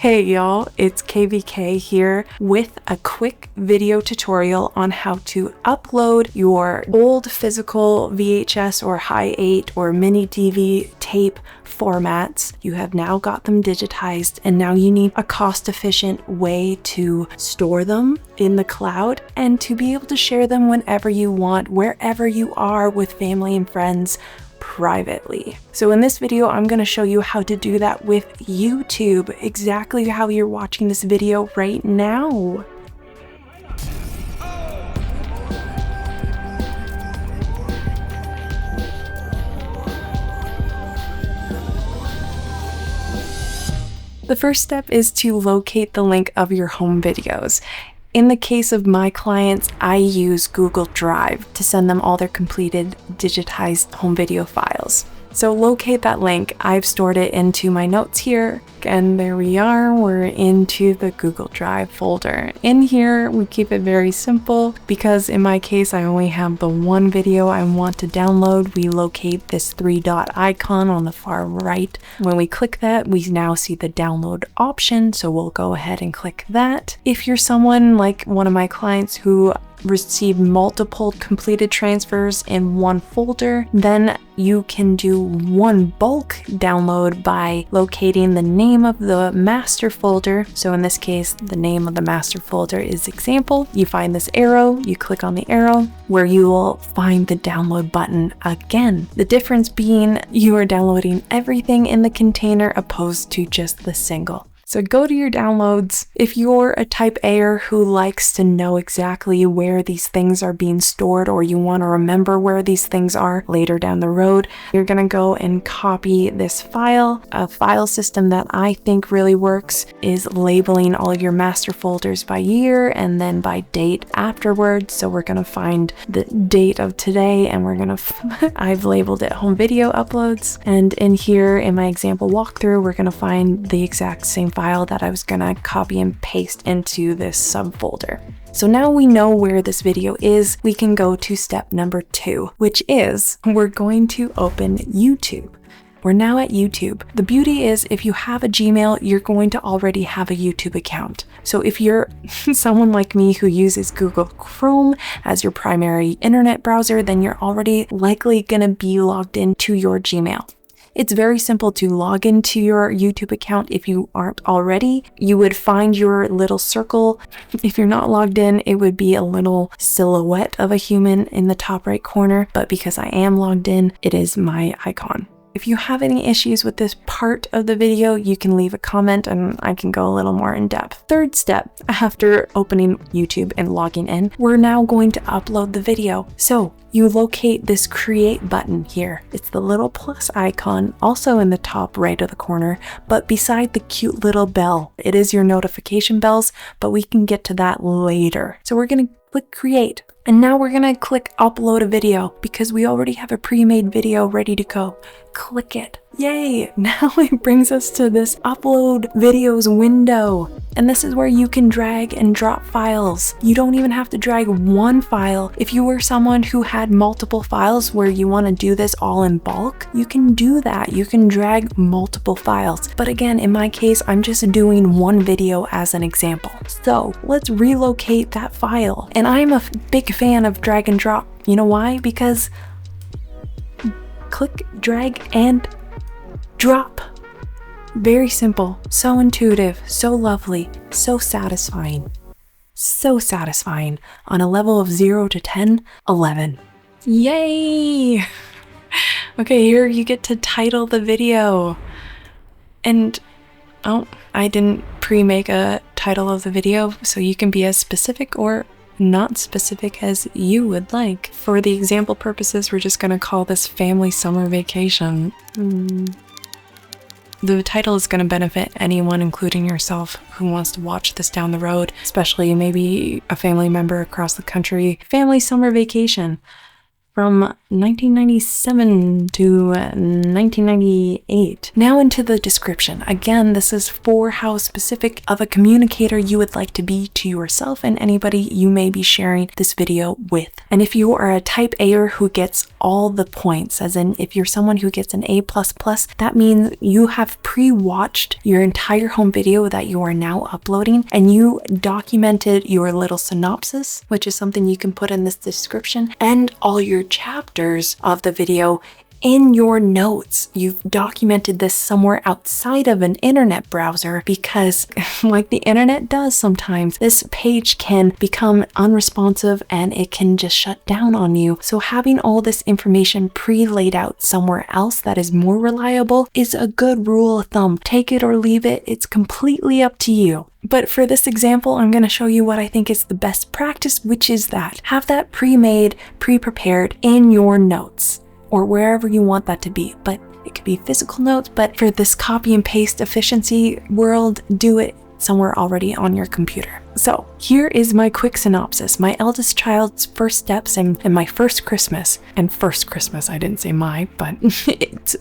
Hey y'all, it's KVK here with a quick video tutorial on how to upload your old physical VHS or high 8 or miniDV tape formats. You have now got them digitized and now you need a cost-efficient way to store them in the cloud and to be able to share them whenever you want, wherever you are with family and friends, privately. So in this video, I'm going to show you how to do that with YouTube, exactly how you're watching this video right now. The first step is to locate the link of your home videos. In the case of my clients, I use Google Drive to send them all their completed digitized home video files. So locate that link. I've stored it into my notes here, and there we are. We're into the Google Drive folder. In here, we keep it very simple because in my case, I only have the one video I want to download. We locate this 3-dot icon on the far right. When we click that, we now see the download option. So we'll go ahead and click that. If you're someone like one of my clients who receive multiple completed transfers in one folder, then you can do one bulk download by locating the name of the master folder. So in this case, the name of the master folder is example. You find this arrow, you click on the arrow where you will find the download button again. The difference being you are downloading everything in the container opposed to just the single. So go to your downloads. If you're a type A'er who likes to know exactly where these things are being stored, or you want to remember where these things are later down the road, you're going to go and copy this file. A file system that I think really works is labeling all of your master folders by year and then by date afterwards. So we're going to find the date of today and we're going to, I've labeled it home video uploads. And in here in my example walkthrough, we're going to find the exact same file that I was gonna copy and paste into this subfolder. So now we know where this video is, we can go to step number 2, which is we're going to open YouTube. We're now at YouTube. The beauty is if you have a Gmail, you're going to already have a YouTube account. So if you're someone like me who uses Google Chrome as your primary internet browser, then you're already likely gonna be logged into your Gmail. It's very simple to log into your YouTube account if you aren't already. You would find your little circle. If you're not logged in, it would be a little silhouette of a human in the top right corner, but because I am logged in, it is my icon. If you have any issues with this part of the video, you can leave a comment and I can go a little more in depth. Third step, after opening YouTube and logging in, we're now going to upload the video. So you locate this create button here. It's the little plus icon, also in the top right of the corner, but beside the cute little bell. It is your notification bells, but we can get to that later. So we're gonna click create. And now we're gonna click upload a video because we already have a pre-made video ready to go. Click it. Yay! Now it brings us to this upload videos window. And this is where you can drag and drop files. You don't even have to drag one file. If you were someone who had multiple files where you want to do this all in bulk, you can do that. You can drag multiple files. But again, in my case, I'm just doing one video as an example. So let's relocate that file. And I'm a big fan of drag and drop. You know why? Because click, drag, and drop. Very simple, so intuitive, so lovely, so satisfying. So satisfying. On a level of 0 to 10, 11. Yay! Okay, here you get to title the video. And, oh, I didn't pre-make a title of the video, so you can be as specific or not specific as you would like. For the example purposes, we're just gonna call this Family Summer Vacation. The title is going to benefit anyone, including yourself, who wants to watch this down the road, especially maybe a family member across the country. Family Summer Vacation. from 1997 to 1998. Now into the description. Again, this is for how specific of a communicator you would like to be to yourself and anybody you may be sharing this video with. And if you are a type A'er who gets all the points, as in if you're someone who gets an A++, that means you have pre-watched your entire home video that you are now uploading, and you documented your little synopsis, which is something you can put in this description, and all your chapters of the video in your notes. You've documented this somewhere outside of an internet browser because, like the internet does sometimes, this page can become unresponsive and it can just shut down on you. So having all this information pre-laid out somewhere else that is more reliable is a good rule of thumb. Take it or leave it. It's completely up to you. But for this example, I'm going to show you what I think is the best practice, which is that have that pre-made, pre-prepared in your notes, or wherever you want that to be. But it could be physical notes, but for this copy and paste efficiency world, do it somewhere already on your computer. So here is my quick synopsis. My eldest child's first steps and my first Christmas. And first Christmas, I didn't say my, but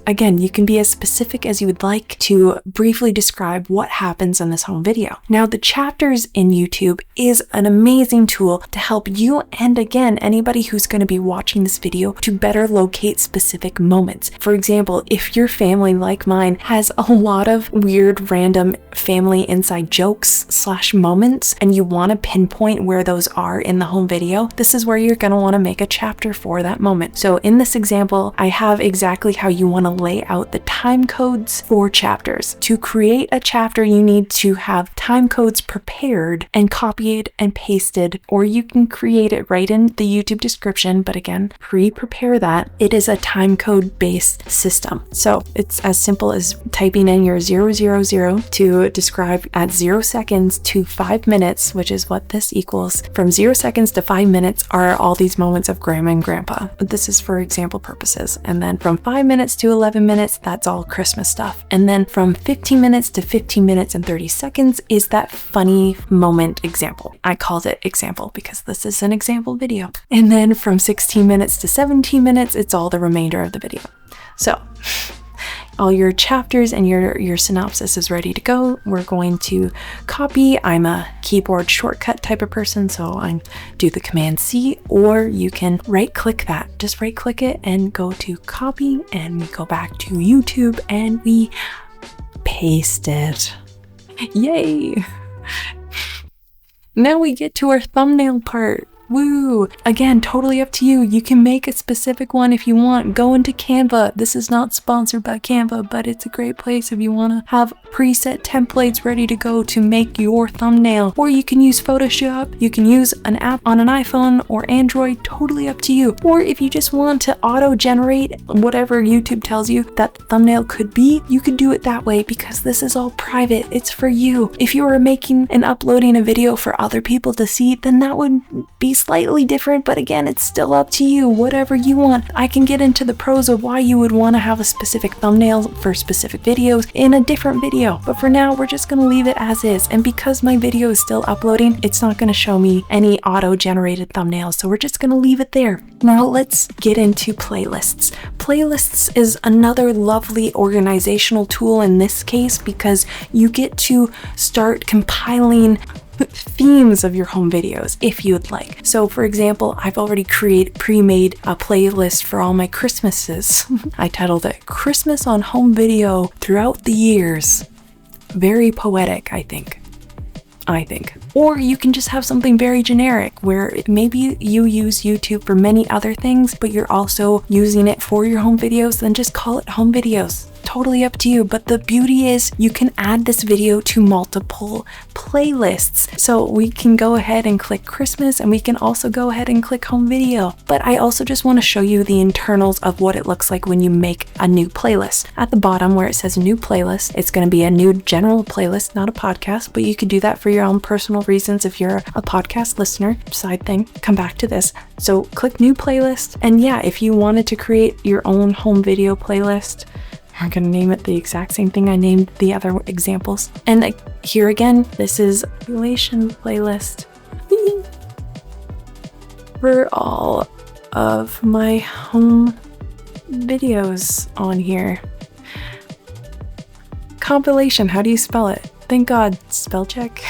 again, you can be as specific as you would like to briefly describe what happens in this home video. Now, the chapters in YouTube is an amazing tool to help you, and again, anybody who's going to be watching this video, to better locate specific moments. For example, if your family, like mine, has a lot of weird, random family inside jokes / moments, and you want to pinpoint where those are in the home video, this is where you're going to want to make a chapter for that moment. So in this example, I have exactly how you want to lay out the time codes for chapters. To create a chapter, you need to have time codes prepared and copied and pasted, or you can create it right in the YouTube description, but again, pre-prepare that. It is a time code based system. So it's as simple as typing in your 000 to describe at 0 seconds to 5 minutes, which is what this equals. From 0 seconds to 5 minutes are all these moments of grandma and grandpa. This is for example purposes. And then from 5 minutes to 11 minutes, that's all Christmas stuff. And then from 15 minutes to 15 minutes and 30 seconds is that funny moment example. I called it example because this is an example video. And then from 16 minutes to 17 minutes, it's all the remainder of the video. So all your chapters and your synopsis is ready to go. We're going to copy. I'm a keyboard shortcut type of person, so I do the Command C, or you can right click that. Just right click it and go to copy, and we go back to YouTube and we paste it. Yay! Now we get to our thumbnail part. Woo! Again, totally up to you. You can make a specific one if you want. Go into Canva. This is not sponsored by Canva, but it's a great place if you want to have preset templates ready to go to make your thumbnail. Or you can use Photoshop. You can use an app on an iPhone or Android. Totally up to you. Or if you just want to auto-generate whatever YouTube tells you that the thumbnail could be, you could do it that way because this is all private. It's for you. If you are making and uploading a video for other people to see, then that would be slightly different, but again, it's still up to you, whatever you want. I can get into the pros of why you would want to have a specific thumbnail for specific videos in a different video, but for now, we're just going to leave it as is. And because my video is still uploading, it's not going to show me any auto-generated thumbnails, so we're just going to leave it there. Now let's get into playlists. Playlists is another lovely organizational tool in this case because you get to start compiling themes of your home videos if you'd like. So for example, I've already pre-made a playlist for all my Christmases. I titled it Christmas on Home Video Throughout the Years. Very poetic, I think. Or you can just have something very generic where maybe you use YouTube for many other things, but you're also using it for your home videos, then just call it home videos. Totally up to you, but the beauty is you can add this video to multiple playlists. So we can go ahead and click Christmas, and we can also go ahead and click home video. But I also just want to show you the internals of what it looks like when you make a new playlist. At the bottom where it says new playlist, it's going to be a new general playlist, not a podcast, but you could do that for your own personal reasons if you're a podcast listener. Side thing, come back to this. So click new playlist, and yeah, if you wanted to create your own home video playlist, I'm gonna name it the exact same thing I named the other examples. And here again, this is relation playlist for all of my home videos on here. Compilation, how do you spell it? Thank God, spell check.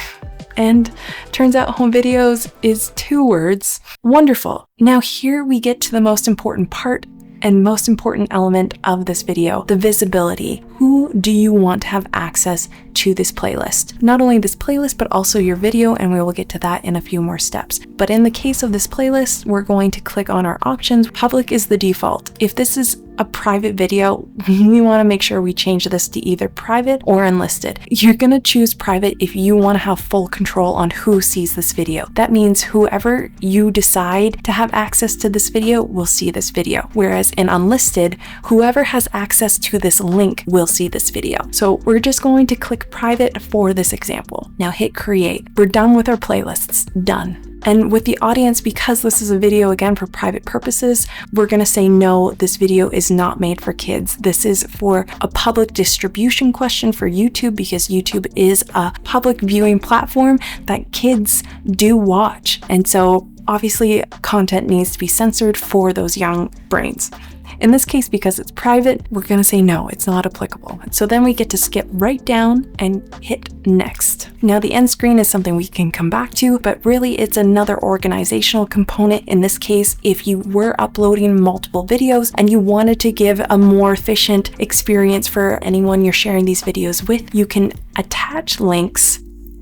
And turns out home videos is 2 words. Wonderful. Now here we get to the most important part and most important element of this video, the visibility. Who do you want to have access to this playlist? Not only this playlist, but also your video, and we will get to that in a few more steps. But in the case of this playlist, we're going to click on our options. Public is the default. If this is a private video, we want to make sure we change this to either private or unlisted. You're going to choose private if you want to have full control on who sees this video. That means whoever you decide to have access to this video will see this video. Whereas in unlisted, whoever has access to this link will see this video. So we're just going to click private for this example. Now hit create. We're done with our playlists. Done. And with the audience, because this is a video again for private purposes, we're going to say no, this video is not made for kids. This is for a public distribution question for YouTube, because YouTube is a public viewing platform that kids do watch. And so obviously content needs to be censored for those young brains. In this case, because it's private, we're going to say no, it's not applicable. So then we get to skip right down and hit next. Now the end screen is something we can come back to, but really it's another organizational component. In this case, if you were uploading multiple videos and you wanted to give a more efficient experience for anyone you're sharing these videos with, you can attach links,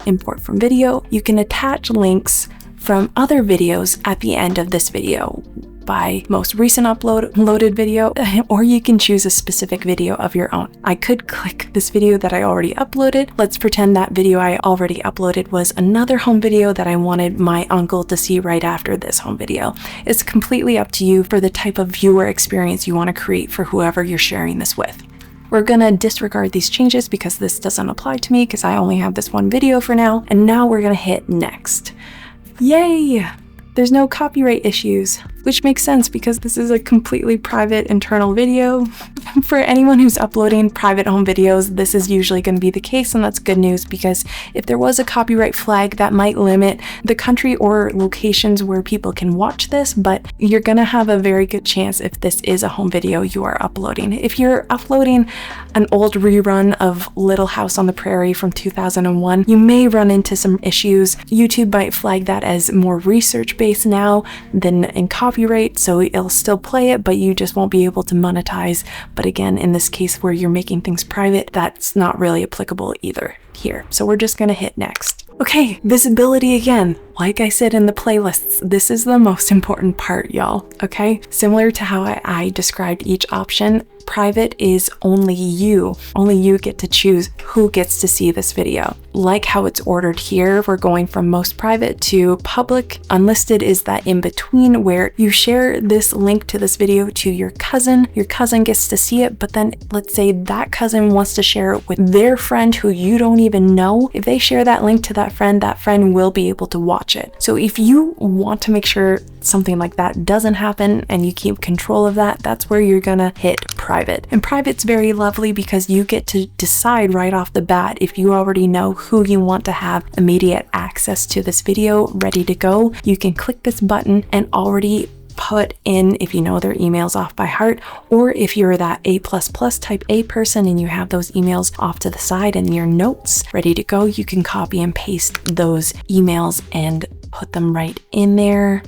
import from video. You can attach links from other videos at the end of this video by most recent loaded video, or you can choose a specific video of your own. I could click this video that I already uploaded. Let's pretend that video I already uploaded was another home video that I wanted my uncle to see right after this home video. It's completely up to you for the type of viewer experience you want to create for whoever you're sharing this with. We're gonna disregard these changes because this doesn't apply to me because I only have this one video for now. And now we're gonna hit next. Yay! There's no copyright issues, which makes sense because this is a completely private internal video. For anyone who's uploading private home videos, this is usually going to be the case, and that's good news because if there was a copyright flag, that might limit the country or locations where people can watch this, but you're going to have a very good chance if this is a home video you are uploading. If you're uploading an old rerun of Little House on the Prairie from 2001, you may run into some issues. YouTube might flag that as more research-based now than in copyright, so it'll still play it, but you just won't be able to monetize. But again, in this case where you're making things private, that's not really applicable either here. So we're just gonna hit next. Okay, visibility again. Like I said in the playlists, this is the most important part, y'all, okay? Similar to how I described each option, private is only you get to choose who gets to see this video. Like how it's ordered here, we're going from most private to public. Unlisted is that in between where you share this link to this video to your cousin gets to see it, but then let's say that cousin wants to share it with their friend who you don't even know. If they share that link to that friend will be able to watch it. So if you want to make sure something like that doesn't happen and you keep control of that, that's where you're gonna hit private. And private's very lovely because you get to decide right off the bat if you already know who you want to have immediate access to this video ready to go. You can click this button and already put in, if you know their emails off by heart, or if you're that A++ type A person and you have those emails off to the side and your notes ready to go, you can copy and paste those emails and put them right in there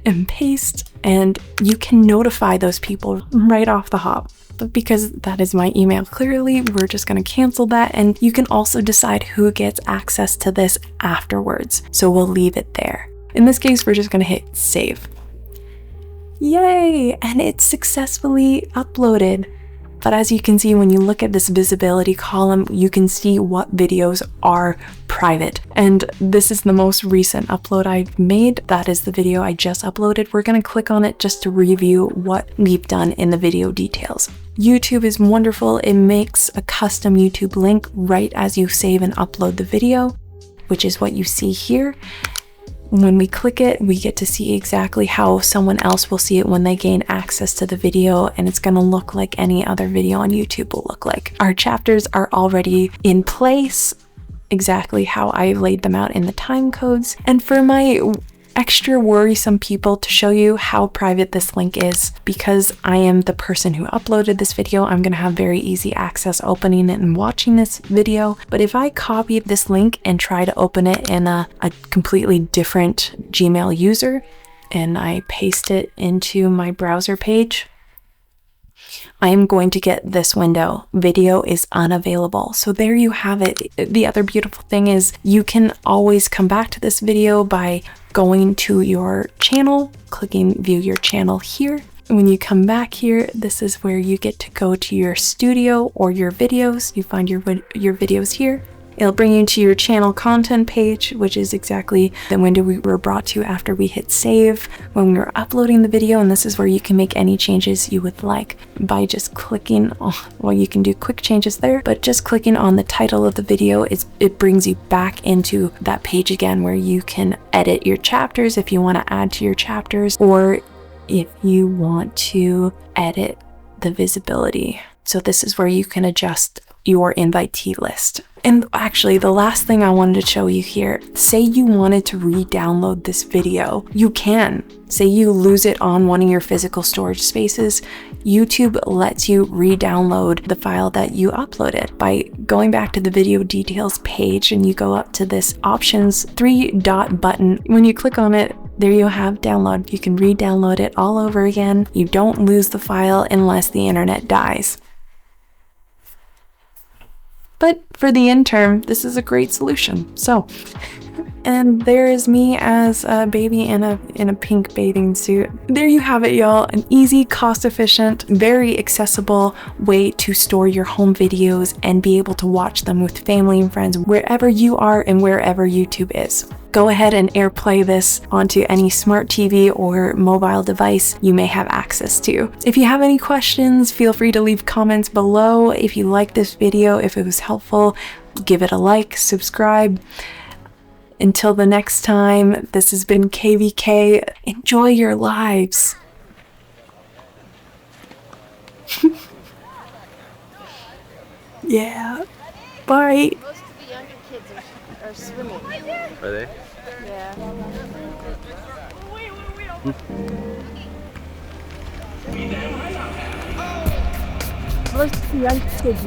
and paste, and you can notify those people right off the hop. But because that is my email clearly, we're just going to cancel that, and you can also decide who gets access to this afterwards. So we'll leave it there. In this case, we're just going to hit save. Yay! And it's successfully uploaded. But as you can see, when you look at this visibility column, you can see what videos are private. And this is the most recent upload I've made. That is the video I just uploaded. We're going to click on it just to review what we've done in the video details. YouTube is wonderful. It makes a custom YouTube link right as you save and upload the video, which is what you see here. When we click it, we get to see exactly how someone else will see it when they gain access to the video, and it's going to look like any other video on YouTube will look like. Our chapters are already in place, exactly how I laid them out in the time codes. And for my extra worrisome people to show you how private this link is. Because I am the person who uploaded this video, I'm going to have very easy access opening it and watching this video. But if I copy this link and try to open it in a completely different Gmail user, and I paste it into my browser page, I am going to get this window. Video is unavailable. So there you have it. The other beautiful thing is you can always come back to this video by going to your channel, clicking view your channel here. When you come back here, this is where you get to go to your studio or your videos. You find your videos here. It'll bring you to your channel content page, which is exactly the window we were brought to after we hit save when we were uploading the video. And this is where you can make any changes you would like by just clicking on, well, you can do quick changes there, but just clicking on the title of the video, it brings you back into that page again where you can edit your chapters if you want to add to your chapters, or if you want to edit the visibility. So this is where you can adjust your invitee list. And actually, the last thing I wanted to show you here, say you wanted to re-download this video, you can. Say you lose it on one of your physical storage spaces, YouTube lets you re-download the file that you uploaded by going back to the video details page, and you go up to this options 3-dot button. When you click on it, there you have download. You can re-download it all over again. You don't lose the file unless the internet dies. But for the intern, this is a great solution. So, and there is me as a baby in a pink bathing suit. There you have it, y'all. An easy, cost-efficient, very accessible way to store your home videos and be able to watch them with family and friends wherever you are and wherever YouTube is. Go ahead and AirPlay this onto any smart TV or mobile device you may have access to. If you have any questions, feel free to leave comments below. If you like this video, if it was helpful, give it a like, subscribe. Until the next time, this has been KVK. Enjoy your lives. Yeah. Bye. Most of the younger kids are swimming. Are they? Yeah. Most of the young kids,